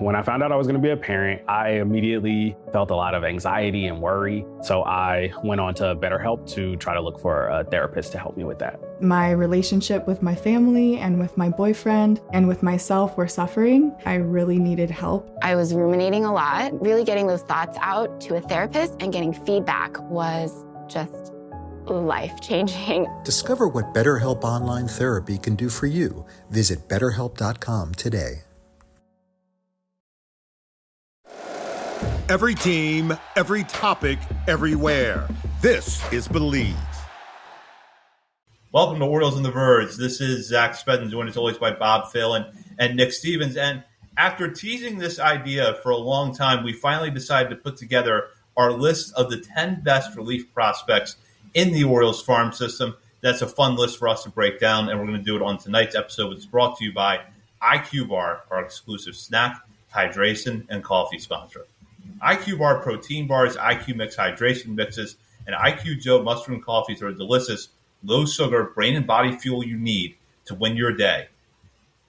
When I found out I was going to be a parent, I immediately felt a lot of anxiety and worry. So I went on to BetterHelp to try to look for a therapist to help me with that. My relationship with my family and with my boyfriend and with myself were suffering. I really needed help. I was ruminating a lot. Really getting those thoughts out to a therapist and getting feedback was just life-changing. Discover what BetterHelp Online Therapy can do for you. Visit BetterHelp.com today. Every team, every topic, everywhere. This is Believe. Welcome to Orioles on the Verge. This is Zach Spedden, joined as always by Bob Phelan and Nick Stevens. And after teasing this idea for a long time, we finally decided to put together our list of the 10 best relief prospects in the Orioles farm system. That's a fun list for us to break down, and we're going to do it on tonight's episode, which is brought to you by IQ Bar, our exclusive snack, hydration, and coffee sponsor. IQ Bar protein bars, IQ Mix hydration mixes, and IQ Joe mushroom coffees are delicious, low-sugar, brain and body fuel you need to win your day.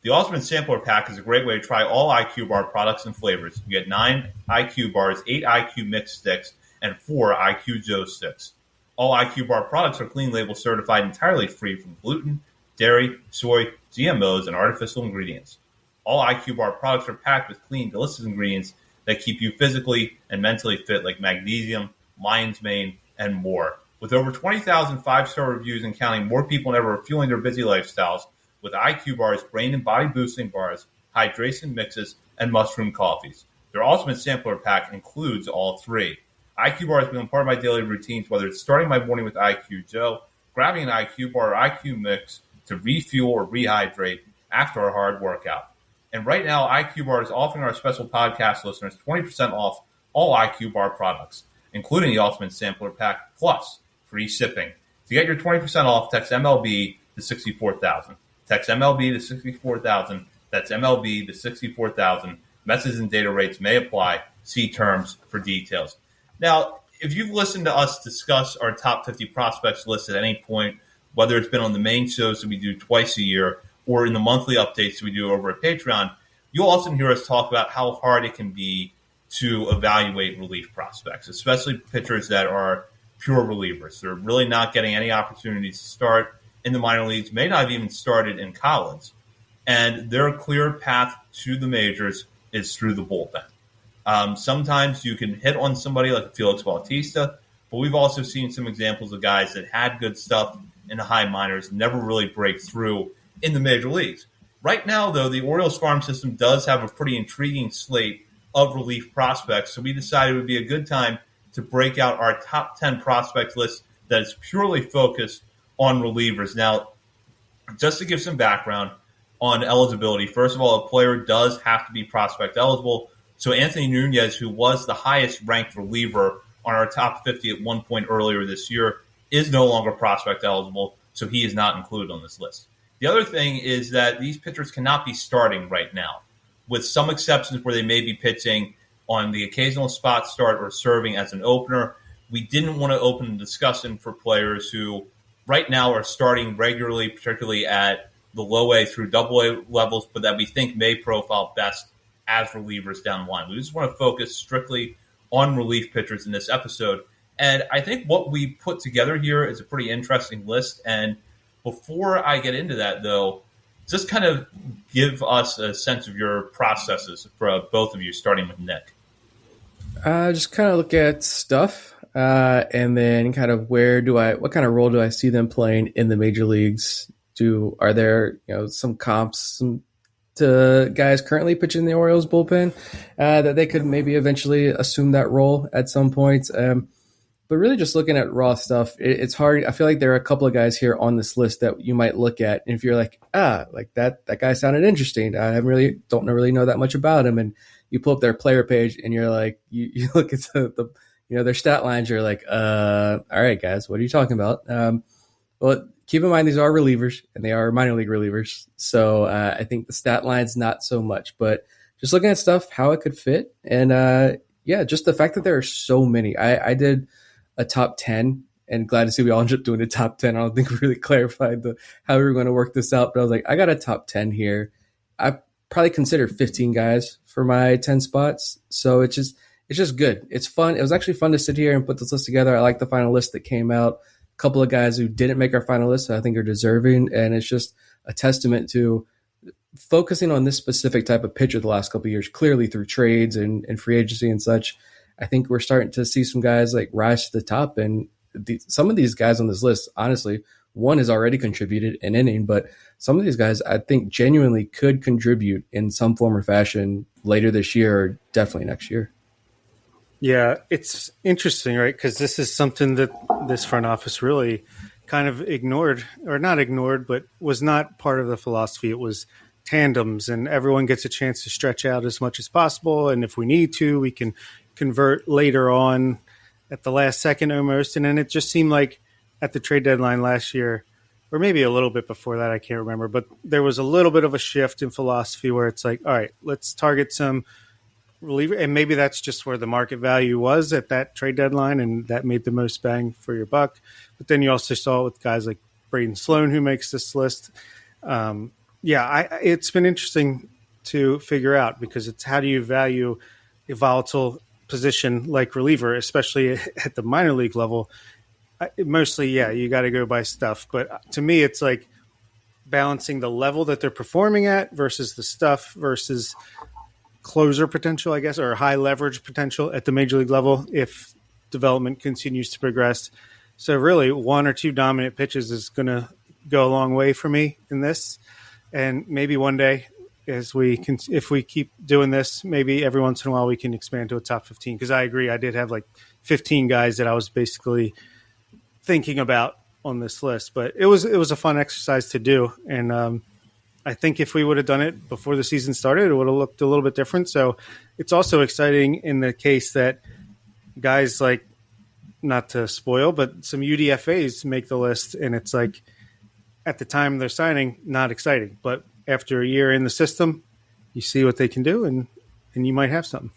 The Ultimate Sampler Pack is a great way to try all IQ Bar products and flavors. You get 9 IQ Bars, 8 IQ Mix sticks, and 4 IQ Joe sticks. All IQ Bar products are clean label certified, entirely free from gluten, dairy, soy, GMOs, and artificial ingredients. All IQ Bar products are packed with clean, delicious ingredients that keep you physically and mentally fit, like magnesium, lion's mane, and more. With over 20,000 5-star reviews and counting, more people than ever are fueling their busy lifestyles with IQ Bars, brain and body boosting bars, hydration mixes, and mushroom coffees. Their Ultimate Sampler Pack includes all 3. IQ Bar has become part of my daily routines, whether it's starting my morning with IQ Joe, grabbing an IQ Bar or IQ Mix to refuel or rehydrate after a hard workout. And right now, IQ Bar is offering our special podcast listeners 20% off all IQ Bar products, including the Ultimate Sampler Pack, plus free shipping. To get your 20% off, text MLB to 64,000. Text MLB to 64,000. That's MLB to 64,000. Message and data rates may apply. See terms for details. Now, if you've listened to us discuss our top 50 prospects list at any point, whether it's been on the main shows that we do twice a year or in the monthly updates that we do over at Patreon, you'll often hear us talk about how hard it can be to evaluate relief prospects, especially pitchers that are pure relievers. They're really not getting any opportunities to start in the minor leagues, may not have even started in college. And their clear path to the majors is through the bullpen. Sometimes you can hit on somebody like Felix Bautista, but we've also seen some examples of guys that had good stuff in the high minors, never really break through in the major leagues. Right now, though, the Orioles farm system does have a pretty intriguing slate of relief prospects, so we decided it would be a good time to break out our top 10 prospect list that is purely focused on relievers. Now, just to give some background on eligibility, first of all, a player does have to be prospect eligible. So Anthony Nunez, who was the highest ranked reliever on our top 50 at one point earlier this year, is no longer prospect eligible, so he is not included on this list. The other thing is that these pitchers cannot be starting right now, with some exceptions where they may be pitching on the occasional spot start or serving as an opener. We didn't want to open the discussion for players who right now are starting regularly, particularly at the low A through double A levels, but that we think may profile best as relievers down the line. We just want to focus strictly on relief pitchers in this episode. And I think what we put together here is a pretty interesting list. And before I get into that, though, just kind of give us a sense of your processes for both of you, starting with Nick. Just kind of look at stuff and then kind of what kind of role do I see them playing in the major leagues? Are there some comps to guys currently pitching in the Orioles bullpen that they could maybe eventually assume that role at some point? But really just looking at raw stuff, it's hard. I feel like there are a couple of guys here on this list that you might look at. And if you're like that guy sounded interesting. I don't really know that much about him. And you pull up their player page and you're like, you look at the their stat lines. You're like, all right, guys, what are you talking about? Well, keep in mind, these are relievers and they are minor league relievers. So I think the stat line's not so much, but just looking at stuff, how it could fit. And just the fact that there are so many. I did a top 10 and glad to see we all ended up doing a top 10. I don't think we really clarified how we were going to work this out, but I was like, I got a top 10 here. I probably consider 15 guys for my 10 spots. So it's just good. It's fun. It was actually fun to sit here and put this list together. I like the final list that came out. A couple of guys who didn't make our final list, I think are deserving. And it's just a testament to focusing on this specific type of pitcher the last couple of years, clearly through trades and free agency and such. I think we're starting to see some guys like rise to the top, and some of these guys on this list, honestly, one has already contributed an inning, but some of these guys I think genuinely could contribute in some form or fashion later this year or definitely next year. Yeah, it's interesting, right? Because this is something that this front office really kind of ignored, or not ignored, but was not part of the philosophy. It was tandems, and everyone gets a chance to stretch out as much as possible. And if we need to, we can convert later on at the last second almost. And then it just seemed like at the trade deadline last year, or maybe a little bit before that, I can't remember, but there was a little bit of a shift in philosophy where it's like, all right, let's target some reliever. And maybe that's just where the market value was at that trade deadline, and that made the most bang for your buck. But then you also saw it with guys like Braden Sloan, who makes this list. It's been interesting to figure out, because it's how do you value a volatile position like reliever, especially at the minor league level. Mostly, you got to go by stuff. But to me, it's like balancing the level that they're performing at versus the stuff versus closer potential, I guess, or high leverage potential at the major league level if development continues to progress. So really, one or two dominant pitches is going to go a long way for me in this. And maybe one day, if we keep doing this, maybe every once in a while we can expand to a top 15. Because I agree, I did have like 15 guys that I was basically thinking about on this list. But it was a fun exercise to do, and I think if we would have done it before the season started, it would have looked a little bit different. So it's also exciting in the case that guys like, not to spoil, but some UDFAs make the list, and it's like at the time they're signing, not exciting. But after a year in the system, you see what they can do, and you might have something.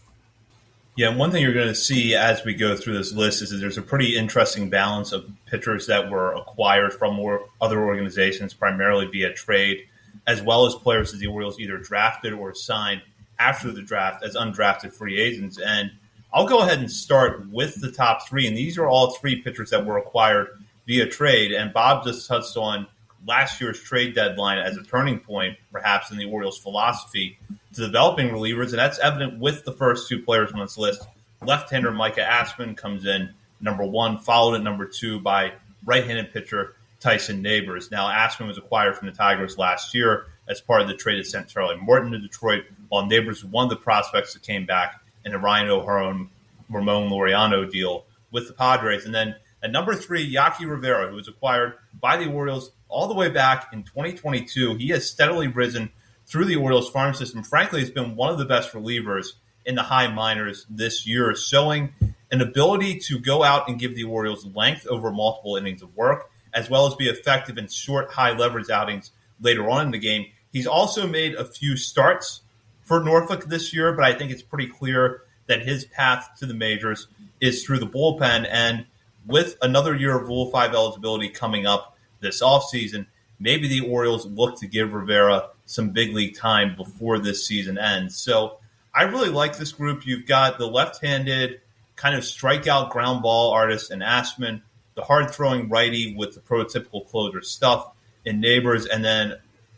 Yeah, and one thing you're going to see as we go through this list is that there's a pretty interesting balance of pitchers that were acquired from other organizations, primarily via trade, as well as players that the Orioles either drafted or signed after the draft as undrafted free agents. And I'll go ahead and start with the top three, and these are all three pitchers that were acquired via trade. And Bob just touched on last year's trade deadline as a turning point, perhaps, in the Orioles' philosophy to developing relievers, and that's evident with the first two players on this list. Left-hander Micah Ashman comes in number one, followed at number two by right-handed pitcher Tyson Neighbors. Now, Ashman was acquired from the Tigers last year as part of the trade that sent Charlie Morton to Detroit, while Neighbors was one of the prospects that came back in the Ryan O'Hearn, Ramon Laureano deal with the Padres. And then at number three, Yaki Rivera, who was acquired by the Orioles all the way back in 2022. He has steadily risen through the Orioles farm system. Frankly, he's been one of the best relievers in the high minors this year, showing an ability to go out and give the Orioles length over multiple innings of work, as well as be effective in short, high leverage outings later on in the game. He's also made a few starts for Norfolk this year, but I think it's pretty clear that his path to the majors is through the bullpen. And with another year of Rule 5 eligibility coming up this offseason, maybe the Orioles look to give Rivera some big league time before this season ends. So I really like this group. You've got the left-handed kind of strikeout ground ball artist in Ashman, the hard-throwing righty with the prototypical closer stuff in Neighbors, and then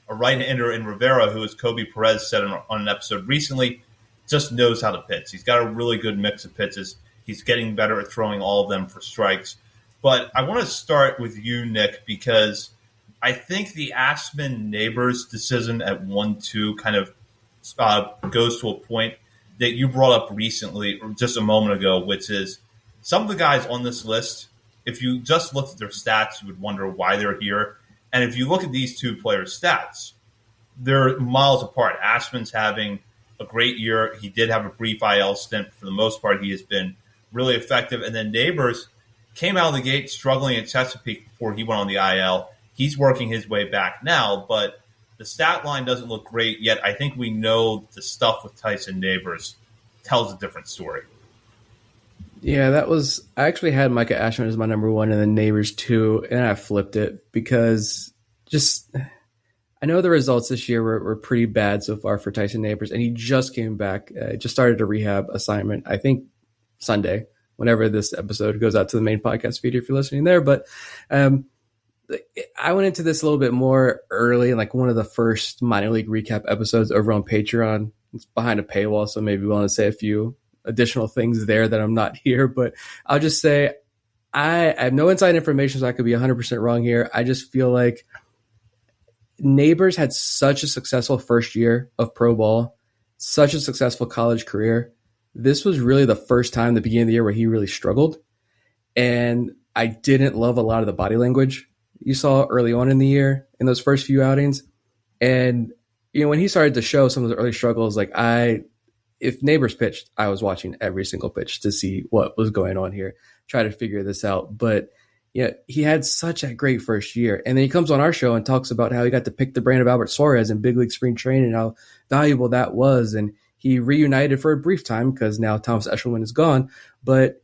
a right-hander in Rivera, who, as Kobe Perez said on an episode recently, just knows how to pitch. He's got a really good mix of pitches. He's getting better at throwing all of them for strikes. But I want to start with you, Nick, because I think the Ashman Neighbors decision at 1-2 kind of goes to a point that you brought up recently, or just a moment ago, which is some of the guys on this list, if you just looked at their stats, you would wonder why they're here. And if you look at these two players' stats, they're miles apart. Ashman's having a great year. He did have a brief IL stint. For the most part, he has been really effective. And then Neighbors came out of the gate struggling at Chesapeake before he went on the IL. He's working his way back now, but the stat line doesn't look great yet. I think we know the stuff with Tyson Neighbors tells a different story. Yeah, I actually had Micah Ashman as my number one and then Neighbors 2, and I flipped it because I know the results this year were pretty bad so far for Tyson Neighbors, and he just came back, just started a rehab assignment, I think Sunday, whenever this episode goes out to the main podcast feed if you're listening there. But I went into this a little bit more early, like one of the first minor league recap episodes over on Patreon. It's behind a paywall, so maybe we want to say a few additional things there that I'm not here, but I'll just say I have no inside information, so I could be 100% wrong here. I just feel like Neighbors had such a successful first year of pro ball, such a successful college career. This was really the first time, the beginning of the year, where he really struggled. And I didn't love a lot of the body language you saw early on in the year in those first few outings. And, when he started to show some of the early struggles, like if Neighbors pitched, I was watching every single pitch to see what was going on here, try to figure this out. But he had such a great first year. And then he comes on our show and talks about how he got to pick the brain of Albert Suarez in big league spring training and how valuable that was. And he reunited for a brief time because now Thomas Eshelman is gone. But,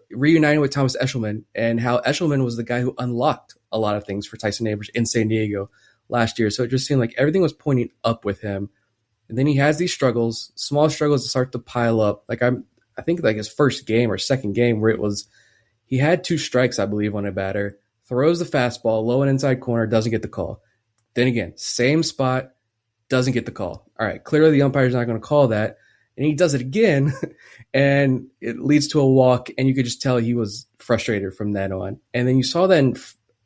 reuniting with Thomas Eshelman and how Eshelman was the guy who unlocked a lot of things for Tyson Neighbors in San Diego last year. So it just seemed like everything was pointing up with him. And then he has these struggles, small struggles that start to pile up. Like I think like his first game or second game where he had 2 strikes, I believe, on a batter, throws the fastball, low and inside corner, doesn't get the call. Then again, same spot, doesn't get the call. All right, clearly the umpire's not going to call that. And he does it again, and it leads to a walk, and you could just tell he was frustrated from then on. And then you saw that in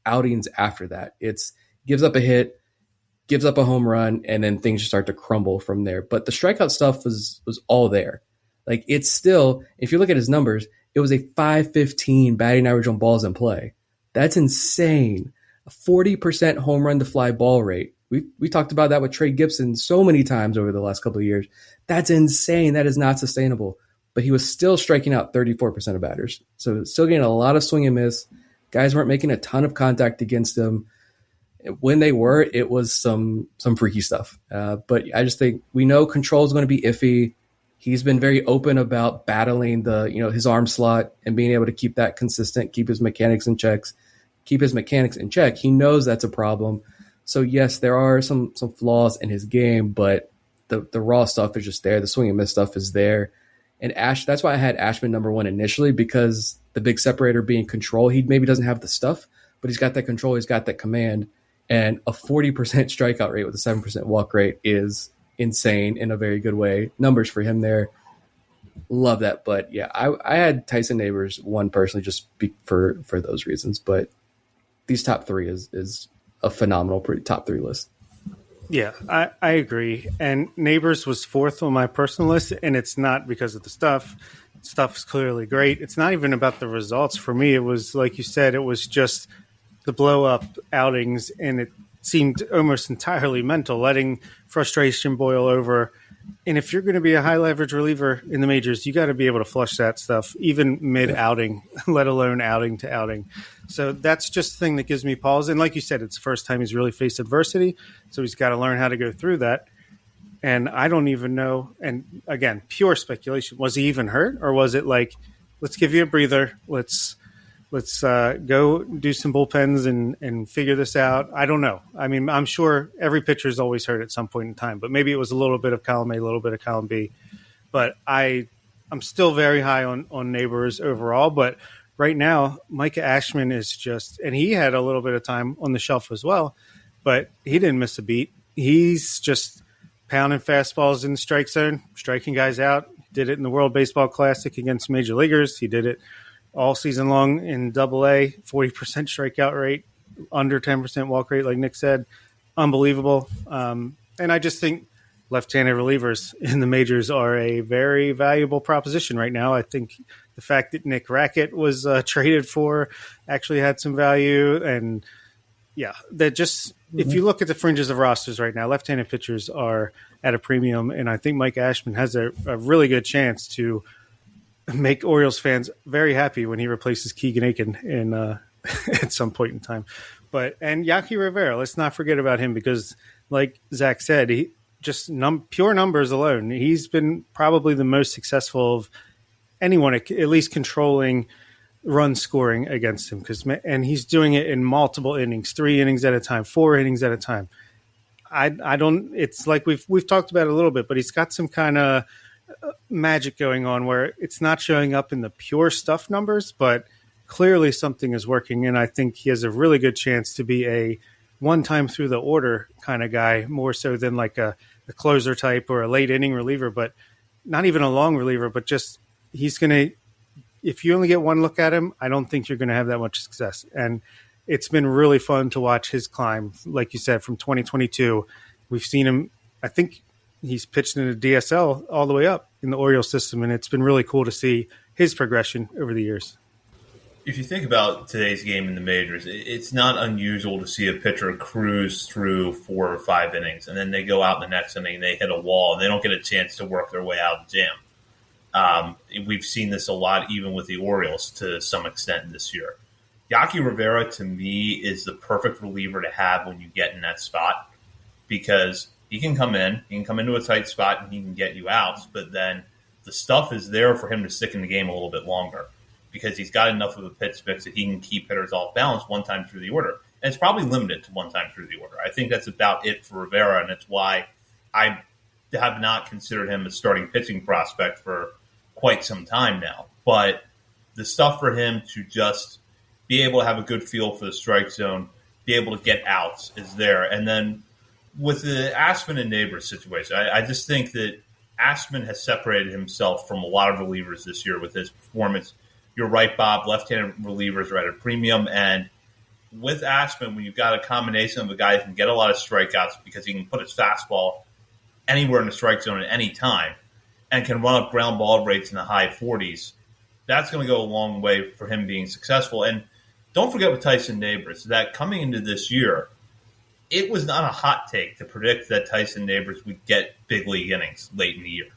outings after that. It's gives up a hit, gives up a home run, and then things just start to crumble from there. But the strikeout stuff was all there. Like, it's still, if you look at his numbers, it was a .515 batting average on balls in play. That's insane. A 40% home run to fly ball rate. We talked about that with Trey Gibson so many times over the last couple of years. That's insane. That is not sustainable. But he was still striking out 34% of batters. So still getting a lot of swing and miss. Guys weren't making a ton of contact against him. When they were, it was some freaky stuff. But I just think we know control is going to be iffy. He's been very open about battling his arm slot and being able to keep that consistent, keep his mechanics in check. He knows that's a problem. So yes, there are some flaws in his game, but the raw stuff is just there. The swing and miss stuff is there. And that's why I had Ashman number 1 initially, because the big separator being control, he maybe doesn't have the stuff, but he's got that control, he's got that command. And a 40% strikeout rate with a 7% walk rate is insane in a very good way. Numbers for him there. Love that. But yeah, I had Tyson Neighbors 1 personally just for those reasons. But these top 3 is a phenomenal top 3 list. Yeah, I agree. And Neighbors was 4th on my personal list, and it's not because of the stuff. Stuff's clearly great. It's not even about the results. For me, it was, like you said, it was just the blow-up outings, and it seemed almost entirely mental, letting frustration boil over. And if you're going to be a high-leverage reliever in the majors, you got to be able to flush that stuff, even mid-outing, let alone outing to outing. So that's just the thing that gives me pause. And like you said, it's the first time he's really faced adversity, so he's got to learn how to go through that. And I don't even know, and again, pure speculation, was he even hurt? Or was it like, let's give you a breather, let's go do some bullpens and figure this out? I don't know. I mean, I'm sure every pitcher is always hurt at some point in time, but maybe it was a little bit of column A, a little bit of column B. But I'm still very high on Neighbors overall. But right now, Micah Ashman is just, and he had a little bit of time on the shelf as well, but he didn't miss a beat. He's just pounding fastballs in the strike zone, striking guys out. He did it in the World Baseball Classic against major leaguers. He did it all season long in Double-A, 40% strikeout rate, under 10% walk rate, like Nick said. Unbelievable. And I just think left-handed relievers in the majors are a very valuable proposition right now. I think the fact that Nick Rackett was traded for actually had some value. And, yeah, that just if you look at the fringes of rosters right now, left-handed pitchers are at a premium. And I think Mike Ashman has a really good chance to make Orioles fans very happy when he replaces Keegan Aiken at some point in time. And Yaki Rivera, let's not forget about him, because like Zach said, he just pure numbers alone, he's been probably the most successful of anyone at least controlling run scoring against him, and he's doing it in multiple innings, 3 innings at a time, 4 innings at a time. I don't. It's like we've talked about it a little bit, but he's got some kind of magic going on where it's not showing up in the pure stuff numbers, but clearly something is working, and I think he has a really good chance to be a one time through the order kind of guy, more so than like a closer type or a late inning reliever, but not even a long reliever, but just he's going to, if you only get one look at him, I don't think you're going to have that much success. And it's been really fun to watch his climb. Like you said, from 2022, we've seen him, I think he's pitched in a DSL all the way up in the Orioles system, and it's been really cool to see his progression over the years. If you think about today's game in the majors, it's not unusual to see a pitcher cruise through 4 or 5 innings, and then they go out in the next inning and they hit a wall, and they don't get a chance to work their way out of the jam. We've seen this a lot even with the Orioles to some extent this year. Yaki Rivera, to me, is the perfect reliever to have when you get in that spot, because he can come into a tight spot and he can get you outs, but then the stuff is there for him to stick in the game a little bit longer, because he's got enough of a pitch mix that he can keep hitters off balance one time through the order. And it's probably limited to one time through the order. I think that's about it for Rivera, and it's why I have not considered him a starting pitching prospect for quite some time now. But the stuff for him to just be able to have a good feel for the strike zone, be able to get outs is there. And then with the Ashman and Neighbors situation, I just think that Ashman has separated himself from a lot of relievers this year with his performance. You're right, Bob. Left-handed relievers are at a premium. And with Ashman, when you've got a combination of a guy who can get a lot of strikeouts because he can put his fastball anywhere in the strike zone at any time and can run up ground ball rates in the high 40s, that's going to go a long way for him being successful. And don't forget with Tyson Neighbors that coming into this year, it was not a hot take to predict that Tyson Neighbors would get big league innings late in the year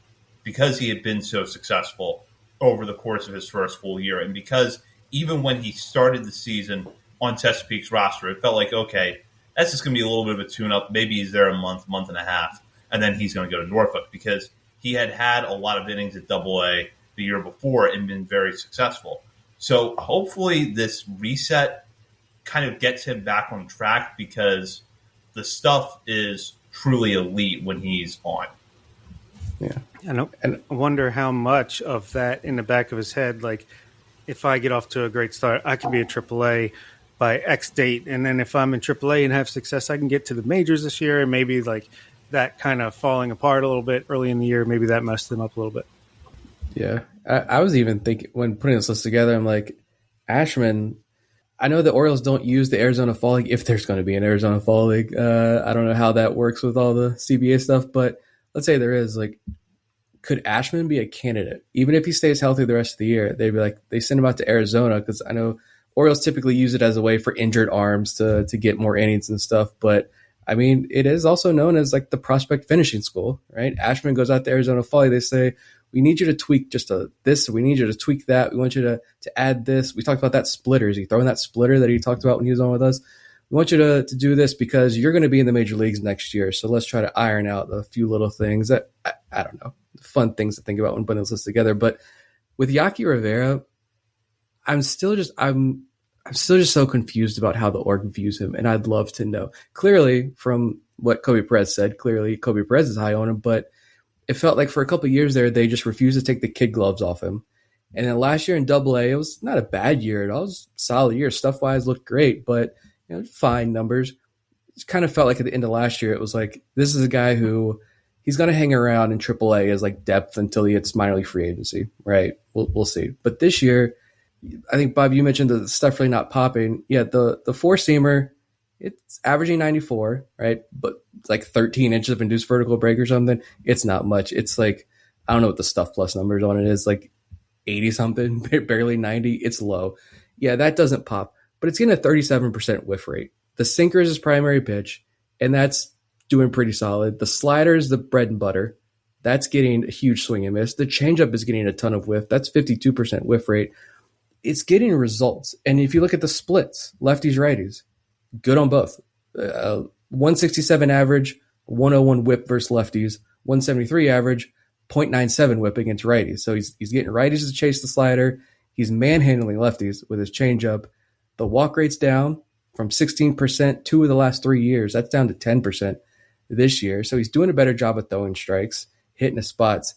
because he had been so successful over the course of his first full year. And because even when he started the season on Chesapeake's roster, it felt like, okay, that's just going to be a little bit of a tune-up. Maybe he's there a month and a half, and then he's going to go to Norfolk, because he had a lot of innings at Double-A the year before and been very successful. So hopefully this reset kind of gets him back on track, because the stuff is truly elite when he's on. Yeah. And I wonder how much of that in the back of his head, like, if I get off to a great start, I can be a AAA by X date. And then if I'm in AAA and have success, I can get to the majors this year. And maybe like that kind of falling apart a little bit early in the year, maybe that messed him up a little bit. Yeah. I was even thinking, when putting this list together, I'm like, Ashman, I know the Orioles don't use the Arizona Fall League, if there's going to be an Arizona Fall League. I don't know how that works with all the CBA stuff, but let's say there is. Like, could Ashman be a candidate? Even if he stays healthy the rest of the year, they'd be like, they send him out to Arizona, because I know Orioles typically use it as a way for injured arms to get more innings and stuff. But I mean, it is also known as like the prospect finishing school, right? Ashman goes out to Arizona Fall League. They say, we need you to tweak just this. We need you to tweak that. We want you to add this. We talked about that splitter. Is he throwing that splitter that he talked about when he was on with us? We want you to do this because you're going to be in the major leagues next year. So let's try to iron out a few little things that I don't know, fun things to think about when putting this list together. But with Yaki Rivera, I'm still just so confused about how the org views him, and I'd love to know. Clearly, from what Kobe Perez said, Kobe Perez is high on him, but it felt like for a couple of years there, they just refused to take the kid gloves off him. And then last year in Double-A, it was not a bad year. It was a solid year. Stuff-wise looked great, but fine numbers. It kind of felt like at the end of last year, it was like, this is a guy who he's going to hang around in Triple-A as like depth until he hits minor league free agency, right? We'll see. But this year, I think, Bob, you mentioned the stuff really not popping. Yeah, the four-seamer, it's averaging 94, right? But it's like 13 inches of induced vertical break or something. It's not much. It's like, I don't know what the stuff plus numbers on it is, like 80-something, barely 90. It's low. Yeah, that doesn't pop. But it's getting a 37% whiff rate. The sinker is his primary pitch, and that's doing pretty solid. The slider is the bread and butter. That's getting a huge swing and miss. The changeup is getting a ton of whiff. That's 52% whiff rate. It's getting results. And if you look at the splits, lefties, righties, good on both. 167 average, 101 whip versus lefties, 173 average, 0.97 whip against righties. So he's getting righties to chase the slider. He's manhandling lefties with his changeup. The walk rate's down from 16% 2 of the last 3 years. That's down to 10%. this year. So he's doing a better job of throwing strikes, hitting the spots,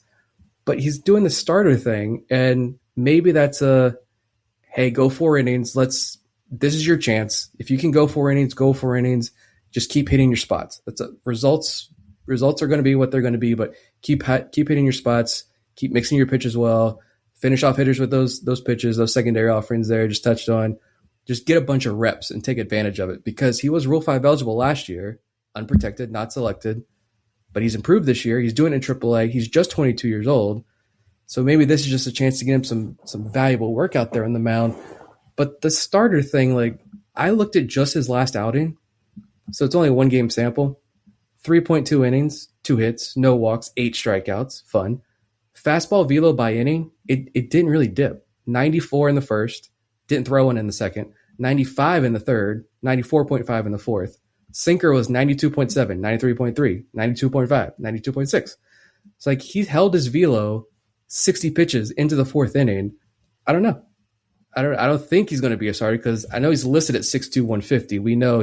but he's doing the starter thing. And maybe that's hey, go 4 innings. This is your chance. If you can go 4 innings, go 4 innings. Just keep hitting your spots. Results are going to be what they're going to be, but keep hitting your spots, keep mixing your pitches well, finish off hitters with those pitches, those secondary offerings there just touched on. Just get a bunch of reps and take advantage of it, because he was Rule 5 eligible last year, unprotected, not selected, but he's improved this year. He's doing it in AAA. He's just 22 years old. So maybe this is just a chance to get him some valuable work out there on the mound. But the starter thing, like, I looked at just his last outing, so it's only a 1-game sample. 3.2 innings, 2 hits, no walks, 8 strikeouts, fun. Fastball velo by inning, it didn't really dip. 94 in the first, didn't throw one in the second. 95 in the third, 94.5 in the fourth. Sinker was 92.7, 93.3, 92.5, 92.6. It's like he held his velo 60 pitches into the fourth inning. I don't know. I don't think he's going to be a starter, because I know he's listed at 6'2", 150. We know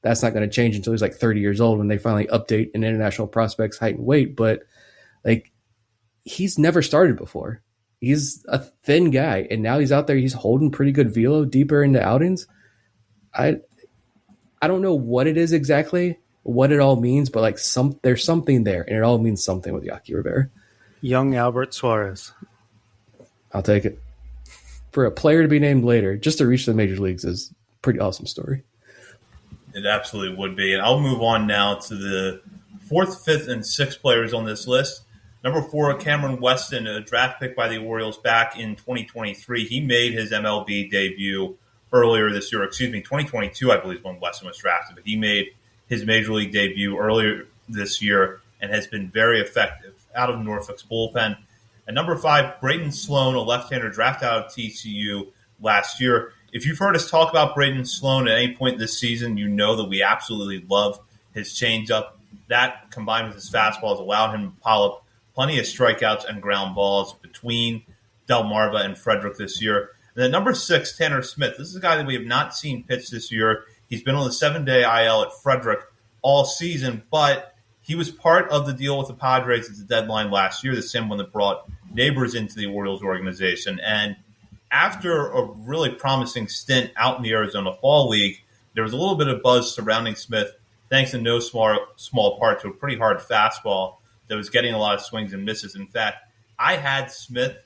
that's not going to change until he's like 30 years old when they finally update an international prospect's height and weight. But like, he's never started before. He's a thin guy, and now he's out there. He's holding pretty good velo deeper into outings. I don't know what it is exactly, what it all means, but like there's something there, and it all means something with Yaki Rivera. Young Albert Suarez. I'll take it. For a player to be named later, just to reach the major leagues, is a pretty awesome story. It absolutely would be. And I'll move on now to the 4th, 5th, and 6th players on this list. Number 4, Cameron Weston, a draft pick by the Orioles back in 2023. He made his MLB debut earlier this year. 2022, I believe, when Weston was drafted. But he made his major league debut earlier this year and has been very effective out of Norfolk's bullpen. And number 5, Braden Sloan, a left-hander drafted out of TCU last year. If you've heard us talk about Braden Sloan at any point this season, you know that we absolutely love his changeup. That, combined with his fastball, has allowed him to pile up plenty of strikeouts and ground balls between Delmarva and Frederick this year. And then number 6, Tanner Smith. This is a guy that we have not seen pitch this year. He's been on the 7-day IL at Frederick all season, but he was part of the deal with the Padres at the deadline last year, the same one that brought Neighbors into the Orioles organization. And after a really promising stint out in the Arizona Fall League, there was a little bit of buzz surrounding Smith, thanks in no small part to a pretty hard fastball that was getting a lot of swings and misses. In fact, I had Smith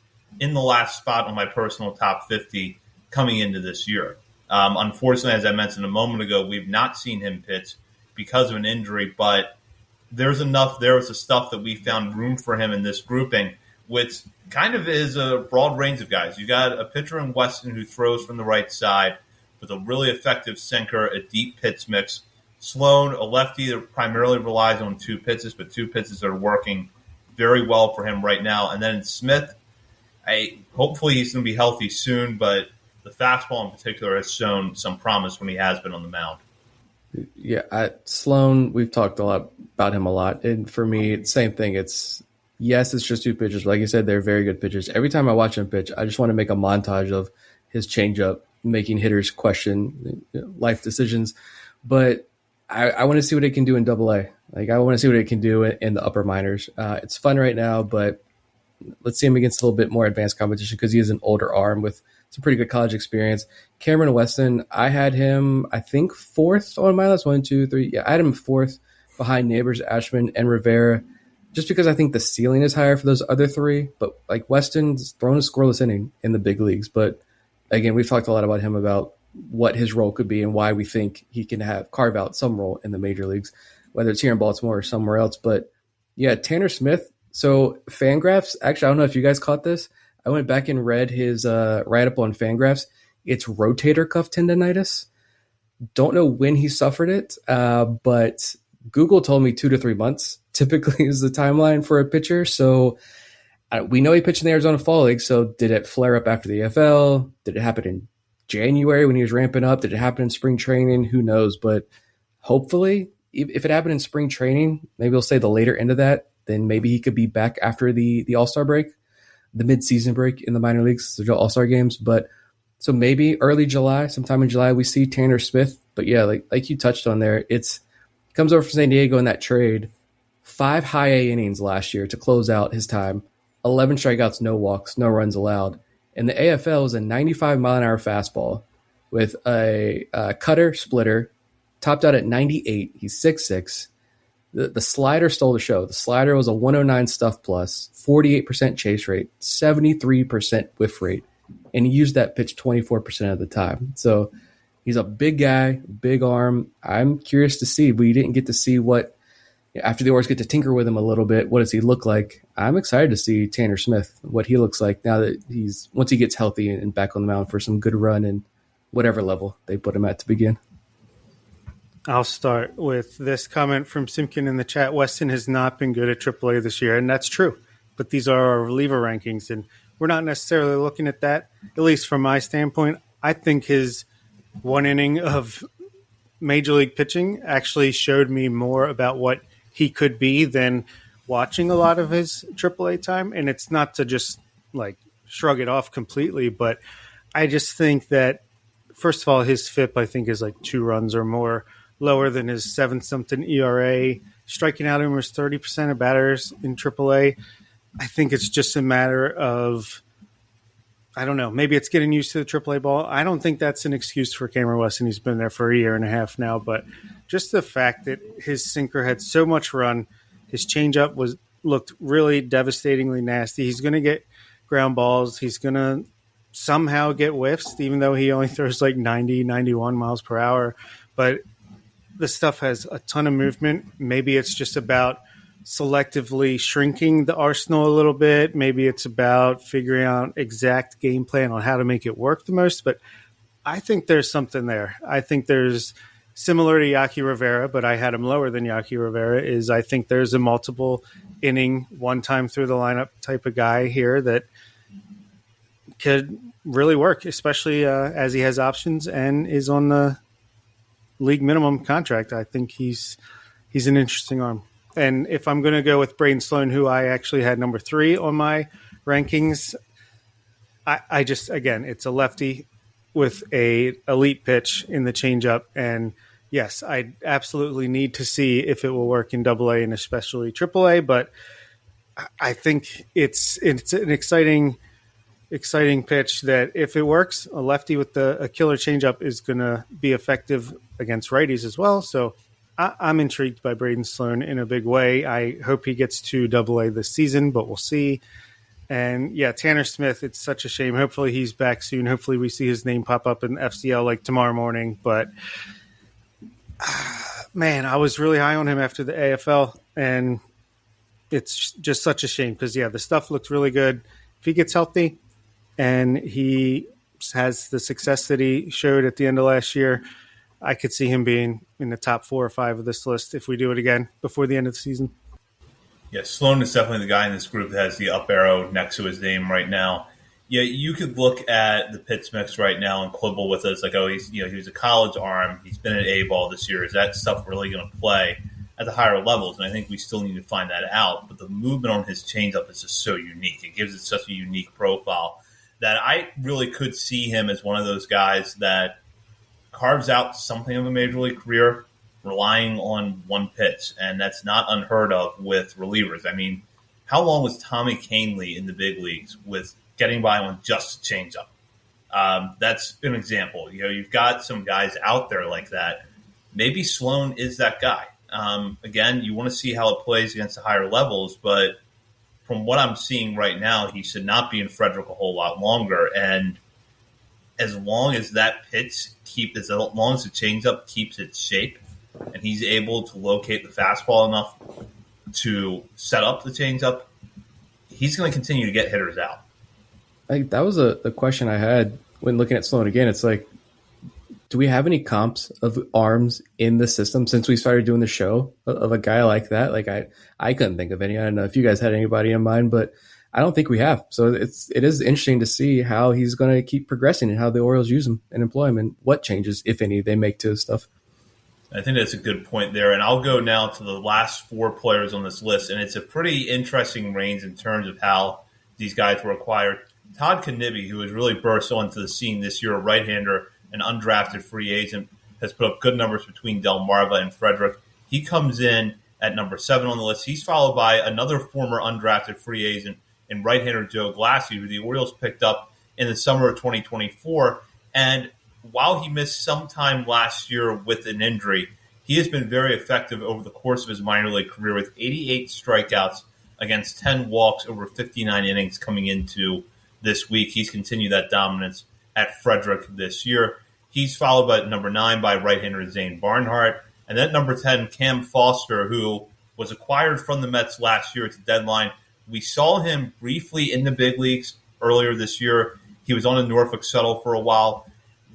in the last spot on my personal top 50 coming into this year. Unfortunately, as I mentioned a moment ago, we've not seen him pitch because of an injury, but there's enough there with the stuff that we found room for him in this grouping, which kind of is a broad range of guys. You got a pitcher in Weston who throws from the right side with a really effective sinker, a deep pitch mix. Sloan, a lefty that primarily relies on 2 pitches, but 2 pitches are working very well for him right now. And then Smith, hopefully he's going to be healthy soon, but the fastball in particular has shown some promise when he has been on the mound. Yeah, Sloan, we've talked about him a lot. And for me, same thing. It's just 2 pitches. But like you said, they're very good pitchers. Every time I watch him pitch, I just want to make a montage of his changeup, making hitters question life decisions. But I want to see what it can do in Double-A. Like, I want to see what it can do in the upper minors. It's fun right now, but let's see him against a little bit more advanced competition, because he is an older arm with some pretty good college experience. Cameron Weston, I had him, I think, 4th on my list. 1, 2, 3. Yeah, I had him 4th behind Neighbors, Ashman, and Rivera, just because I think the ceiling is higher for those other 3. But like, Weston's thrown a scoreless inning in the big leagues. But again, we've talked a lot about him, about what his role could be and why we think he can carve out some role in the major leagues, whether it's here in Baltimore or somewhere else. But yeah, Tanner Smith. So Fangraphs, actually, I don't know if you guys caught this. I went back and read his write-up on Fangraphs. It's rotator cuff tendonitis. Don't know when he suffered it, but Google told me 2 to 3 months typically is the timeline for a pitcher. So we know he pitched in the Arizona Fall League. So did it flare up after the AFL? Did it happen in January when he was ramping up? Did it happen in spring training? Who knows? But hopefully, if it happened in spring training, maybe we'll say the later end of that, then maybe he could be back after the All-Star break, the mid-season break in the minor leagues, the All-Star games. But so maybe early July, sometime in July, we see Tanner Smith. But yeah, like you touched on there, it's Comes over from San Diego in that trade. 5 high A innings last year to close out his time. 11 strikeouts, no walks, no runs allowed. And the AFL is a 95-mile-an-hour fastball with a cutter splitter, topped out at 98. He's 6'6". The slider stole the show. The slider was a 109 stuff plus, 48% chase rate, 73% whiff rate, and he used that pitch 24% of the time. So he's a big guy, big arm. I'm curious to see. We didn't get to see what, after the Orioles get to tinker with him a little bit, what does he look like? I'm excited to see Tanner Smith, what he looks like now that once he gets healthy and back on the mound for some good run and whatever level they put him at to begin. I'll start with this comment from Simkin in the chat. Weston has not been good at AAA this year, and that's true. But these are our reliever rankings, and we're not necessarily looking at that, at least from my standpoint. I think his one inning of major league pitching actually showed me more about what he could be than watching a lot of his AAA time. And it's not to just like shrug it off completely, but I just think that, first of all, his FIP, I think, is like 2 runs or more lower than his 7-something ERA. Striking out almost 30% of batters in AAA. I think it's just a matter of, I don't know, maybe it's getting used to the AAA ball. I don't think that's an excuse for Cameron Weston. He's been there for a year and a half now, but just the fact that his sinker had so much run, his changeup looked really devastatingly nasty. He's going to get ground balls. He's going to somehow get whiffs, even though he only throws like 90, 91 miles per hour. But the stuff has a ton of movement. Maybe it's just about selectively shrinking the arsenal a little bit. Maybe it's about figuring out exact game plan on how to make it work the most. But I think there's something there. I think there's, similar to Yaki Rivera, but I had him lower than Yaki Rivera, is I think there's a multiple inning, one time through the lineup type of guy here that could really work, especially as he has options and is on the league minimum contract. I think he's an interesting arm. And if I'm going to go with Braden Sloan, who I actually had number 3 on my rankings, I just, again, it's a lefty with a elite pitch in the changeup. And yes, I absolutely need to see if it will work in AA and especially AAA. But I think it's an exciting pitch that if it works, a lefty with a killer changeup is going to be effective against righties as well. So I'm intrigued by Braden Sloan in a big way. I hope he gets to AA this season, but we'll see. And yeah, Tanner Smith, it's such a shame. Hopefully he's back soon. Hopefully we see his name pop up in FCL like tomorrow morning. But man, I was really high on him after the AFL, and it's just such a shame because, yeah, the stuff looked really good. If he gets healthy and he has the success that he showed at the end of last year, I could see him being in the top 4 or 5 of this list if we do it again before the end of the season. Yeah, Sloan is definitely the guy in this group that has the up arrow next to his name right now. Yeah, you could look at the Pitts mix right now and quibble with us like, oh, he was a college arm. He's been an A-ball this year. Is that stuff really going to play at the higher levels? And I think we still need to find that out. But the movement on his changeup is just so unique. It gives it such a unique profile that I really could see him as one of those guys that carves out something of a major league career relying on one pitch, and that's not unheard of with relievers. I mean, how long was Tommy Kahnle in the big leagues with getting by on just a changeup? That's an example. You've got some guys out there like that. Maybe Sloan is that guy. Again, you want to see how it plays against the higher levels, but from what I'm seeing right now, he should not be in Frederick a whole lot longer. And as long as that pitch as long as the changeup keeps its shape, and he's able to locate the fastball enough to set up the changeup, he's going to continue to get hitters out. That was the question I had when looking at Sloan again. It's like, do we have any comps of arms in the system since we started doing the show of a guy like that? Like I couldn't think of any. I don't know if you guys had anybody in mind, but I don't think we have. So it is interesting to see how he's going to keep progressing and how the Orioles use him and employ him and what changes, if any, they make to his stuff. I think that's a good point there. And I'll go now to the last 4 players on this list. And it's a pretty interesting range in terms of how these guys were acquired. Todd Knibbie, who has really burst onto the scene this year, a right-hander, an undrafted free agent, has put up good numbers between Delmarva and Frederick. He comes in at number 7 on the list. He's followed by another former undrafted free agent in right-hander Joe Glassie, who the Orioles picked up in the summer of 2024. And while he missed some time last year with an injury, he has been very effective over the course of his minor league career with 88 strikeouts against 10 walks over 59 innings coming into this week. He's continued that dominance at Frederick this year. He's followed by number 9 by right-hander Zane Barnhart. And then number 10, Cam Foster, who was acquired from the Mets last year at the deadline. We saw him briefly in the big leagues earlier this year. He was on the Norfolk Shuttle for a while.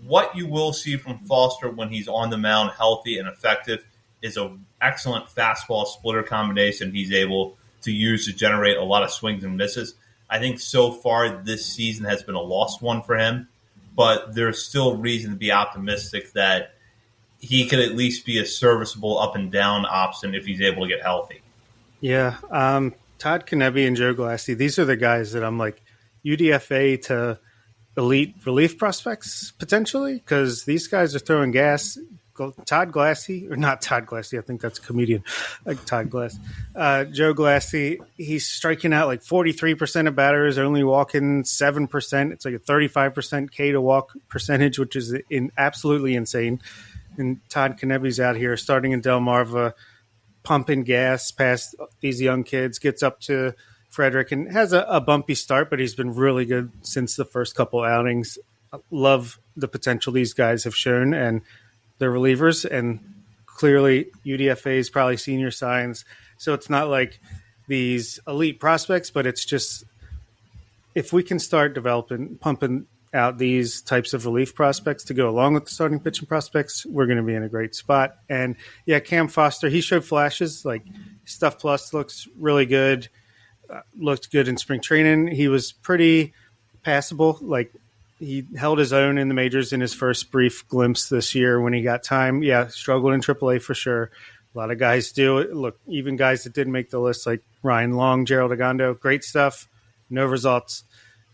What you will see from Foster when he's on the mound healthy and effective is an excellent fastball splitter combination he's able to use to generate a lot of swings and misses. I think so far this season has been a lost one for him, but there's still reason to be optimistic that he could at least be a serviceable up and down option if he's able to get healthy. Yeah. Todd Kneebe and Joe Glassie, these are the guys that I'm like UDFA to elite relief prospects potentially, because these guys are throwing gas. Todd Glassie, or not Todd Glassie, I think that's a comedian, like Todd Glass. Joe Glassie, he's striking out like 43% of batters, only walking 7%. It's like a 35% K to walk percentage, which is absolutely insane. And Todd Kneebe's out here starting in Delmarva, pumping gas past these young kids, gets up to Frederick and has a bumpy start, but he's been really good since the first couple outings. Love the potential these guys have shown, and they're relievers, and clearly UDFA is probably senior signs. So it's not like these elite prospects, but it's just if we can start pumping out these types of relief prospects to go along with the starting pitching prospects, we're going to be in a great spot. And yeah, Cam Foster, he showed flashes. Like Stuff Plus looks really good. Looked good in spring training. He was pretty passable. Like he held his own in the majors in his first brief glimpse this year when he got time. Yeah, struggled in AAA for sure. A lot of guys do. Look, even guys that didn't make the list like Ryan Long, Gerald Agondo, great stuff. No results.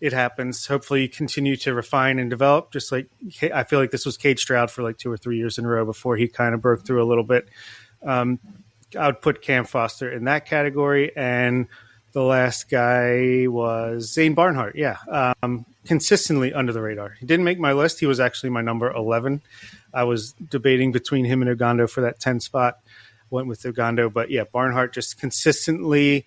It happens. Hopefully you continue to refine and develop. Just like I feel like this was Cade Stroud for like 2 or 3 years in a row before he kind of broke through a little bit. I would put Cam Foster in that category. And the last guy was Zane Barnhart. Yeah. Consistently under the radar. He didn't make my list. He was actually my number 11. I was debating between him and Ogondo for that 10 spot. Went with Ogondo. But yeah, Barnhart just consistently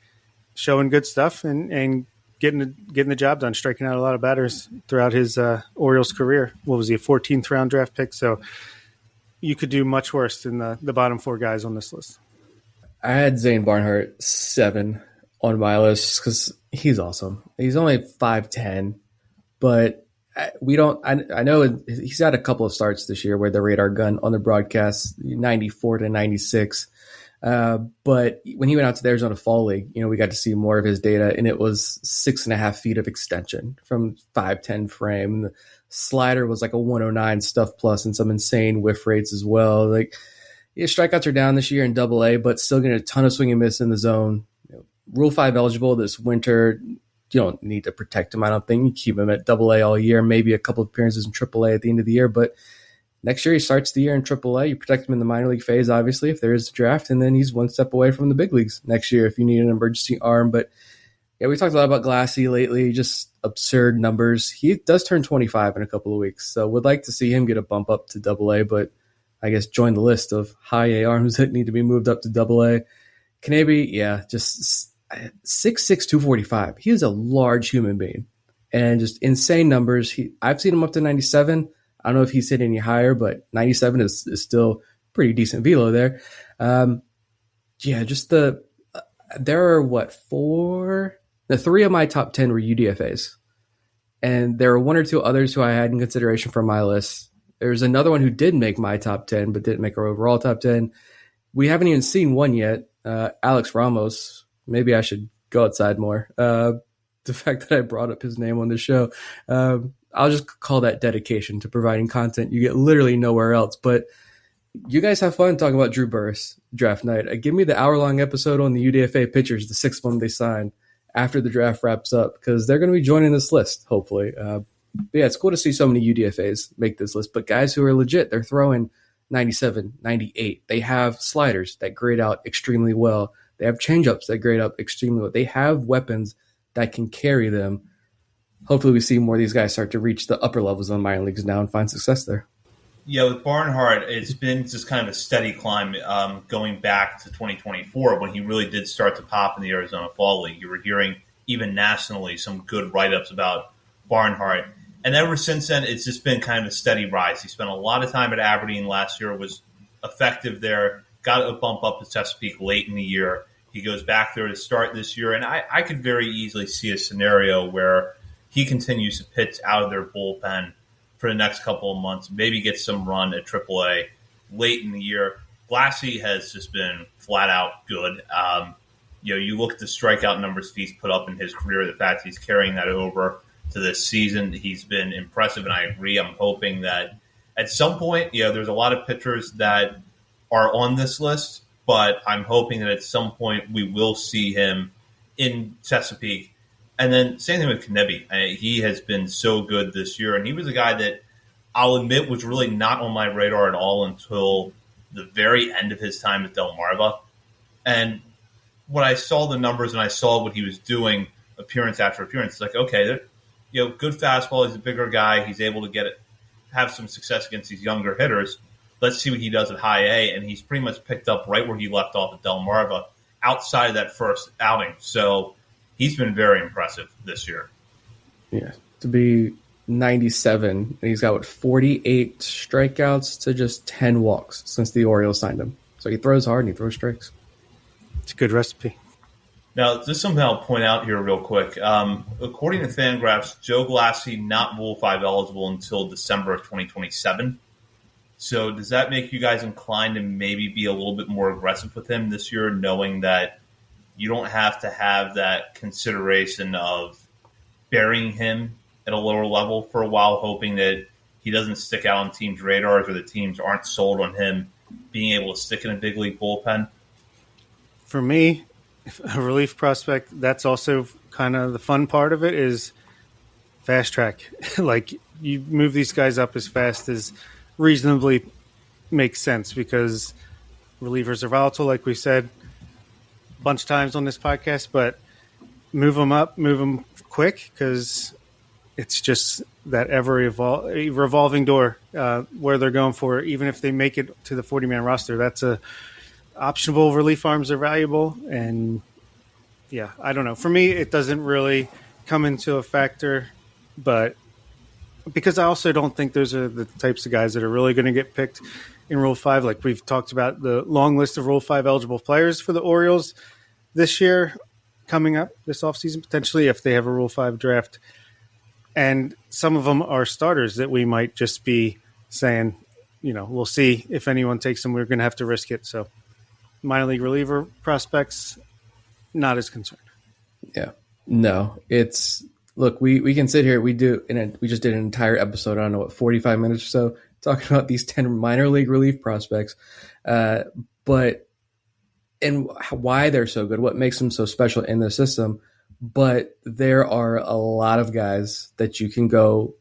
showing good stuff and getting the job done, striking out a lot of batters throughout his Orioles career. What was he, a 14th round draft pick? So you could do much worse than the bottom 4 guys on this list. I had Zane Barnhart 7 on my list because he's awesome. He's only 5'10", but we don't. I know he's had a couple of starts this year where the radar gun on the broadcast 94 to 96. But when he went out to the Arizona Fall League, we got to see more of his data, and it was 6.5 feet of extension from 5'10" frame. The slider was like a 109 Stuff Plus and some insane whiff rates as well. Like, strikeouts are down this year in AA, but still getting a ton of swing and miss in the zone. Rule 5 eligible this winter. You don't need to protect him, I don't think. You keep him at AA all year, maybe a couple of appearances in AAA at the end of the year, but next year he starts the year in AAA. You protect him in the minor league phase, obviously, if there is a draft, and then he's one step away from the big leagues next year if you need an emergency arm. But yeah, we talked a lot about Glassie lately, just absurd numbers. He does turn 25 in a couple of weeks, so would like to see him get a bump up to AA, but I guess join the list of high A arms that need to be moved up to AA. Kneebe, yeah, just 6'6", 245. He is a large human being and just insane numbers. I've seen him up to 97. I don't know if he's hit any higher, but 97 is still pretty decent velo there. Just there are 4? The 3 of my top 10 were UDFAs. And there were 1 or 2 others who I had in consideration for my list. There's another one who did make my top 10, but didn't make our overall top 10. We haven't even seen one yet. Alex Ramos. Maybe I should go outside more. The fact that I brought up his name on the show, I'll just call that dedication to providing content you get literally nowhere else. But you guys have fun talking about Drew Burress draft night. Give me the hour-long episode on the UDFA pitchers, the 6th one they signed after the draft wraps up, because they're going to be joining this list, hopefully. But yeah, it's cool to see so many UDFAs make this list. But guys who are legit, they're throwing 97, 98. They have sliders that grade out extremely well. They have changeups that grade up extremely well. They have weapons that can carry them. Hopefully we see more of these guys start to reach the upper levels of the minor leagues now and find success there. Yeah, with Barnhart, it's been just kind of a steady climb going back to 2024 when he really did start to pop in the Arizona Fall League. You were hearing even nationally some good write-ups about Barnhart. And ever since then, it's just been kind of a steady rise. He spent a lot of time at Aberdeen last year, was effective there, got a bump up to Chesapeake late in the year. He goes back there to start this year. And I could very easily see a scenario where he continues to pitch out of their bullpen for the next couple of months, maybe get some run at AAA late in the year. Blassie has just been flat out good. You look at the strikeout numbers he's put up in his career, the fact he's carrying that over to this season, he's been impressive, and I agree. I'm hoping that at some point, there's a lot of pitchers that are on this list, but I'm hoping that at some point we will see him in Chesapeake. And then same thing with Knibbie. He has been so good this year, and he was a guy that I'll admit was really not on my radar at all until the very end of his time at Delmarva. And when I saw the numbers and I saw what he was doing appearance after appearance, it's like, okay, good fastball. He's a bigger guy. He's able to have some success against these younger hitters. Let's see what he does at high A. And he's pretty much picked up right where he left off at Delmarva outside of that first outing. So he's been very impressive this year. Yeah, to be 97, and he's got 48 strikeouts to just 10 walks since the Orioles signed him. So he throws hard and he throws strikes. It's a good recipe. Now, just something I'll point out here real quick. According to Fangraphs, Joe Blassie not Rule 5 eligible until December of 2027. So does that make you guys inclined to maybe be a little bit more aggressive with him this year, knowing that you don't have to have that consideration of burying him at a lower level for a while, hoping that he doesn't stick out on teams' radars or the teams aren't sold on him being able to stick in a big league bullpen? For me, a relief prospect, that's also kind of the fun part of it is fast track. Like, you move these guys up as fast as reasonably makes sense because relievers are volatile, like we said a bunch of times on this podcast, but move them up, move them quick because it's just that revolving door where they're going for. Even if they make it to the 40-man roster, that's a optionable. Relief arms are valuable, and yeah, I don't know. For me, it doesn't really come into a factor, but because I also don't think those are the types of guys that are really going to get picked in Rule 5. Like we've talked about the long list of Rule 5 eligible players for the Orioles this year coming up this offseason, potentially if they have a Rule 5 draft. And some of them are starters that we might just be saying, we'll see if anyone takes them. We're going to have to risk it. So minor league reliever prospects, not as concerned. Yeah, no, look, we can sit here. We just did an entire episode. I don't know what, 45 minutes or so talking about these 10 minor league relief prospects, but why they're so good, what makes them so special in the system. But there are a lot of guys that you can go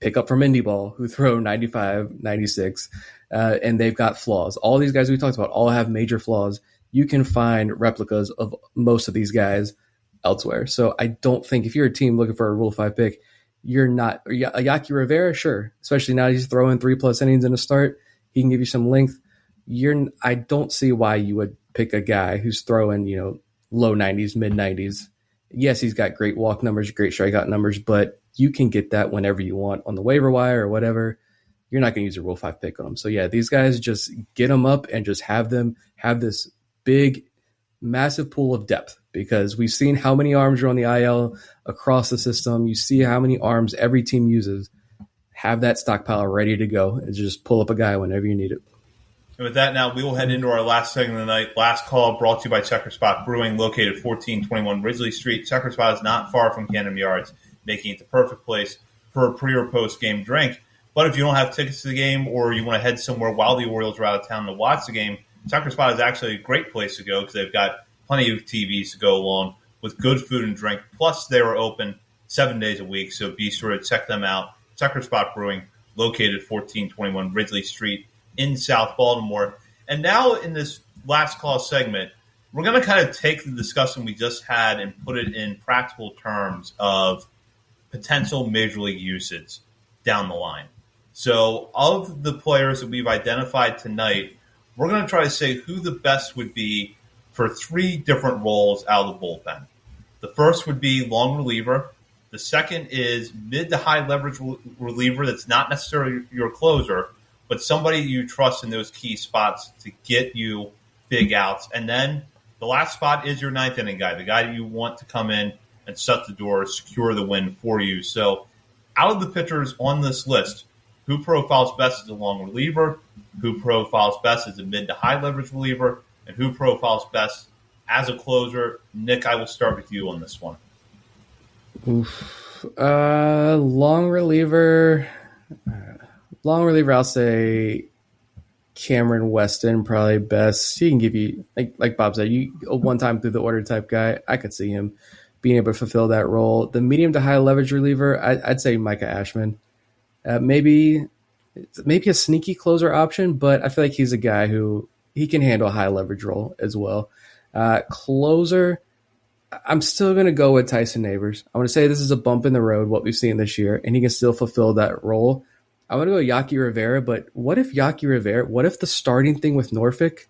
pick up from indie ball who throw 95, 96, and they've got flaws. All these guys we talked about all have major flaws. You can find replicas of most of these guys elsewhere. So I don't think if you're a team looking for a Rule 5 pick, you're not. Yaki Rivera, sure, especially now he's throwing 3+ innings in a start. He can give you some length. I don't see why you would pick a guy who's throwing, low 90s, mid 90s. Yes, he's got great walk numbers, great strikeout numbers, but you can get that whenever you want on the waiver wire or whatever. You're not going to use a Rule 5 pick on them. So yeah, these guys, just get them up and just have them have this big, massive pool of depth, because we've seen how many arms are on the IL across the system. You see how many arms every team uses. Have that stockpile ready to go and just pull up a guy whenever you need it. And with that, now we will head into our last segment of the night. Last call brought to you by Checker Spot Brewing, located at 1421 Ridgely Street. Checker Spot is not far from Camden Yards, making it the perfect place for a pre- or post-game drink. But if you don't have tickets to the game or you want to head somewhere while the Orioles are out of town to watch the game, Checker Spot is actually a great place to go because they've got plenty of TVs to go along with good food and drink. Plus, they are open 7 days a week, so be sure to check them out. Checker Spot Brewing, located at 1421 Ridgely Street in South Baltimore. And now in this last call segment, we're going to kind of take the discussion we just had and put it in practical terms of potential major league usage down the line. So of the players that we've identified tonight, we're going to try to say who the best would be for 3 different roles out of the bullpen. The first would be long reliever. The second is mid to high leverage reliever that's not necessarily your closer, but somebody you trust in those key spots to get you big outs. And then the last spot is your ninth inning guy, the guy that you want to come in and shut the door, secure the win for you. So out of the pitchers on this list, who profiles best as a long reliever, who profiles best as a mid to high leverage reliever, and who profiles best as a closer? Nick, I will start with you on this one. Long reliever, I'll say Cameron Weston, probably best. He can give you, like Bob said, you a one-time through the order type guy. I could see him being able to fulfill that role. The medium to high leverage reliever, I'd say Micah Ashman. Maybe a sneaky closer option, but I feel like he's a guy who he can handle a high leverage role as well. Closer, I'm still going to go with Tyson Neighbors. I want to say this is a bump in the road, what we've seen this year, and he can still fulfill that role. I want to go Yaki Rivera, but what if the starting thing with Norfolk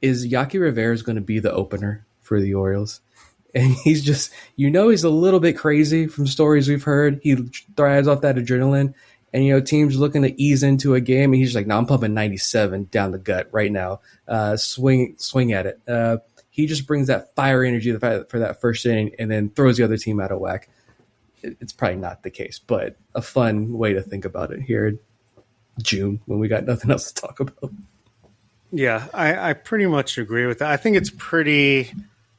is Yaki Rivera is going to be the opener for the Orioles? And he's just, he's a little bit crazy from stories we've heard. He thrives off that adrenaline. And, teams looking to ease into a game, and he's just like, no, I'm pumping 97 down the gut right now. Swing at it. He just brings that fire energy for that first inning and then throws the other team out of whack. It's probably not the case, but a fun way to think about it here in June when we got nothing else to talk about. Yeah, I pretty much agree with that. I think it's pretty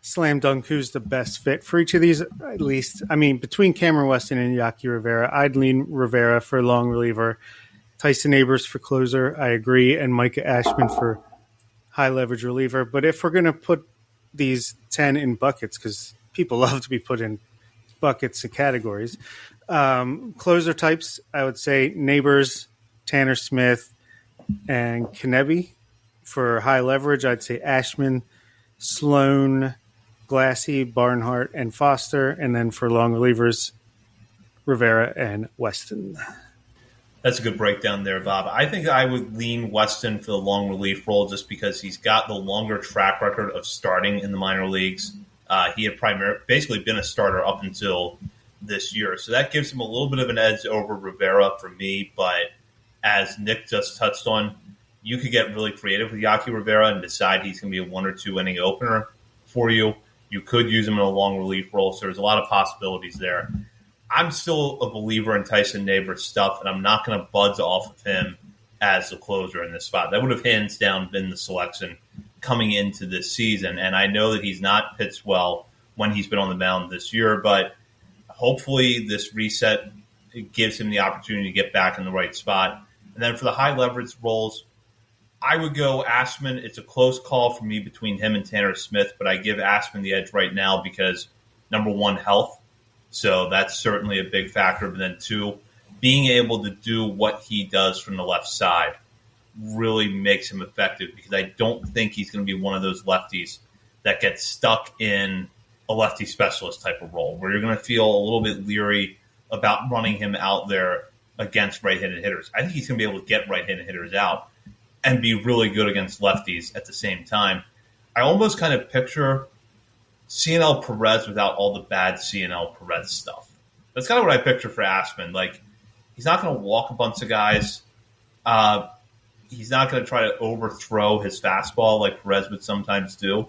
slam dunk who's the best fit for each of these, at least. I mean, between Cameron Weston and Yaki Rivera, I'd lean Rivera for long reliever, Tyson Neighbors for closer, I agree, and Micah Ashman for high leverage reliever. But if we're going to put these 10 in buckets, because people love to be put in buckets and categories, closer types, I would say Neighbors, Tanner Smith, and Kanebe. For high leverage, I'd say Ashman, Sloan, Glassy, Barnhart, and Foster. And then for long relievers, Rivera and Weston. That's a good breakdown there, Bob. I think I would lean Weston for the long relief role just because he's got the longer track record of starting in the minor leagues. He had basically been a starter up until this year. So that gives him a little bit of an edge over Rivera for me. But as Nick just touched on, you could get really creative with Yaki Rivera and decide he's going to be a 1 or 2 inning opener for you. You could use him in a long relief role, so there's a lot of possibilities there. I'm still a believer in Tyson Neighbors' stuff, and I'm not going to budge off of him as the closer in this spot. That would have hands down been the selection coming into this season, and I know that he's not pitched well when he's been on the mound this year, but hopefully this reset gives him the opportunity to get back in the right spot. And then for the high leverage roles, I would go Ashman. It's a close call for me between him and Tanner Smith, but I give Ashman the edge right now because, number one, health. So that's certainly a big factor. But then, 2, being able to do what he does from the left side really makes him effective because I don't think he's going to be one of those lefties that gets stuck in a lefty specialist type of role where you're going to feel a little bit leery about running him out there against right-handed hitters. I think he's going to be able to get right-handed hitters out and be really good against lefties at the same time. I almost kind of picture CNL Perez without all the bad CNL Perez stuff. That's kind of what I picture for Ashman. Like, he's not going to walk a bunch of guys. He's not going to try to overthrow his fastball like Perez would sometimes do.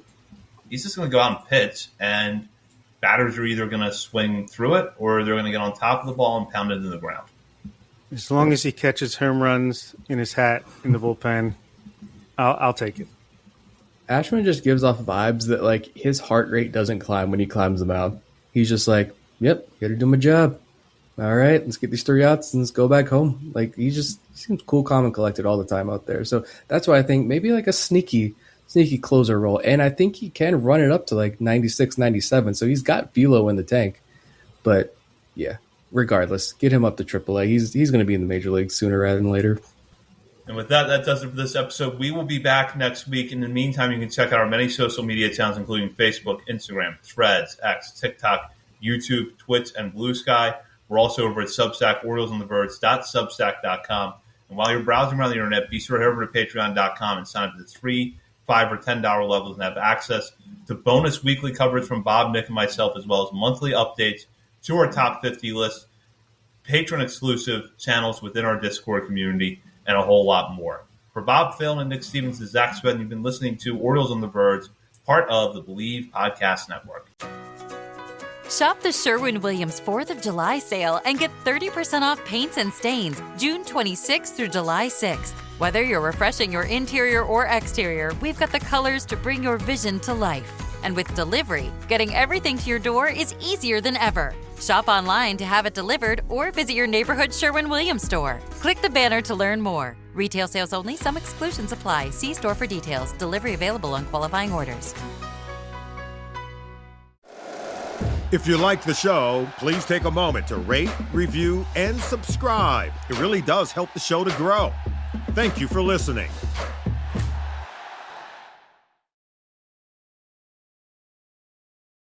He's just going to go out and pitch, and batters are either going to swing through it or they're going to get on top of the ball and pound it into the ground. As long as he catches home runs in his hat in the bullpen, I'll take it. Ashman just gives off vibes that, like, his heart rate doesn't climb when he climbs the mound. He's just like, yep, got to do my job. All right, let's get these 3 outs and let's go back home. Like, he seems cool, calm, and collected all the time out there. So that's why I think maybe like a sneaky closer role. And I think he can run it up to like 96, 97. So he's got velo in the tank. But, yeah, regardless, get him up to AAA. He's going to be in the major leagues sooner rather than later. And with that, that does it for this episode. We will be back next week. In the meantime, you can check out our many social media channels, including Facebook, Instagram, Threads, X, TikTok, YouTube, Twitch, and Blue Sky. We're also over at Substack, OriolesOnTheVerge.substack.com. And while you're browsing around the internet, be sure to head over to Patreon.com and sign up to the $3, $5, or $10 levels and have access to bonus weekly coverage from Bob, Nick, and myself, as well as monthly updates to our top 50 list, patron-exclusive channels within our Discord community, and a whole lot more. For Bob Phelan and Nick Stevens and Zach Spedden, you've been listening to Orioles on the Verge, part of the Believe Podcast Network. Shop the Sherwin-Williams 4th of July sale and get 30% off paints and stains June 26th through July 6th. Whether you're refreshing your interior or exterior, we've got the colors to bring your vision to life. And with delivery, getting everything to your door is easier than ever. Shop online to have it delivered or visit your neighborhood Sherwin-Williams store. Click the banner to learn more. Retail sales only. Some exclusions apply. See store for details. Delivery available on qualifying orders. If you like the show, please take a moment to rate, review, and subscribe. It really does help the show to grow. Thank you for listening.